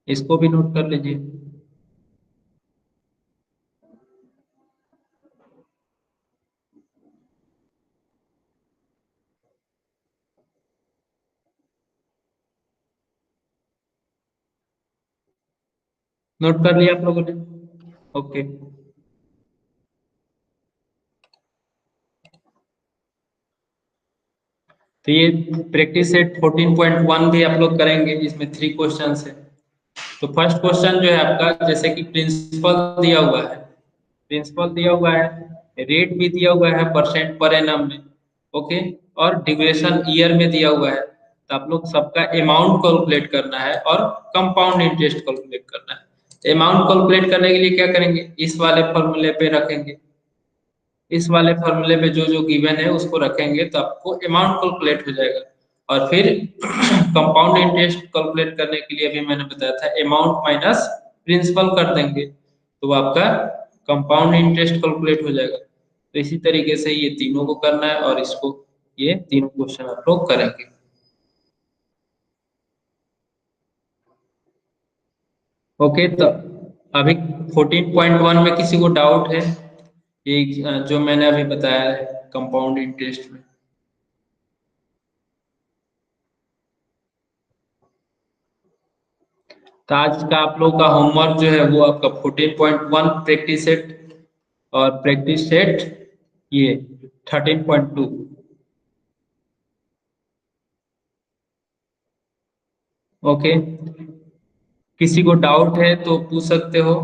इसको भी नोट कर लीजिए। नोट कर लिया आप लोगों ने। ओके, तो ये प्रैक्टिस सेट 14.1 भी आप लोग करेंगे जिसमें 3 क्वेश्चन है। तो फर्स्ट क्वेश्चन जो है आपका जैसे कि प्रिंसिपल दिया हुआ है, प्रिंसिपल दिया हुआ है, रेट भी दिया हुआ है परसेंट पर एनम में। ओके, और ड्यूरेशन ईयर में दिया हुआ है। तो आप लोग सबका अमाउंट कैलकुलेट करना है और कंपाउंड इंटरेस्ट कैलकुलेट करना है। अमाउंट कैलकुलेट करने के लिए क्या करेंगे इस वाले फॉर्मूले पे रखेंगे। इस वाले फॉर्मूले पे जो जो गिवन है उसको रखेंगे तो आपको अमाउंट कैलकुलेट हो जाएगा। और फिर कंपाउंड इंटरेस्ट कैलकुलेट करने के लिए अभी मैंने बताया था अमाउंट माइनस प्रिंसिपल कर देंगे तो वो आपका कंपाउंड इंटरेस्ट कैलकुलेट हो जाएगा। तो इसी तरीके से ये तीनों को करना है और इसको ये तीनों क्वेश्चन आप लोग करेंगे। ओके, तो अभी 14.1 में किसी को डाउट है ये जो मैंने अभी बताया है कंपाउंड इंटरेस्ट में। तो आज का आप लोग का होमवर्क जो है वो आपका 14.1 प्रैक्टिस सेट और प्रैक्टिस सेट ये 13.2। ओके, किसी को डाउट है तो पूछ सकते हो।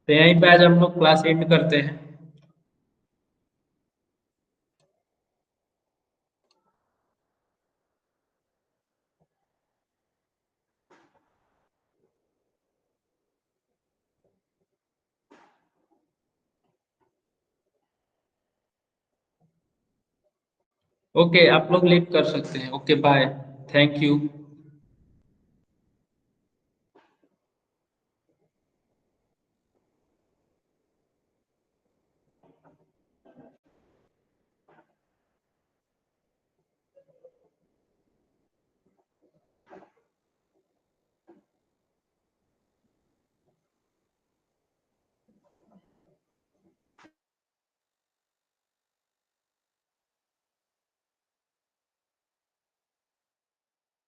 तो यहीं पे आज हम लोग क्लास एंड करते हैं। ओके, आप लोग लीव कर सकते हैं। Okay, bye. Thank you.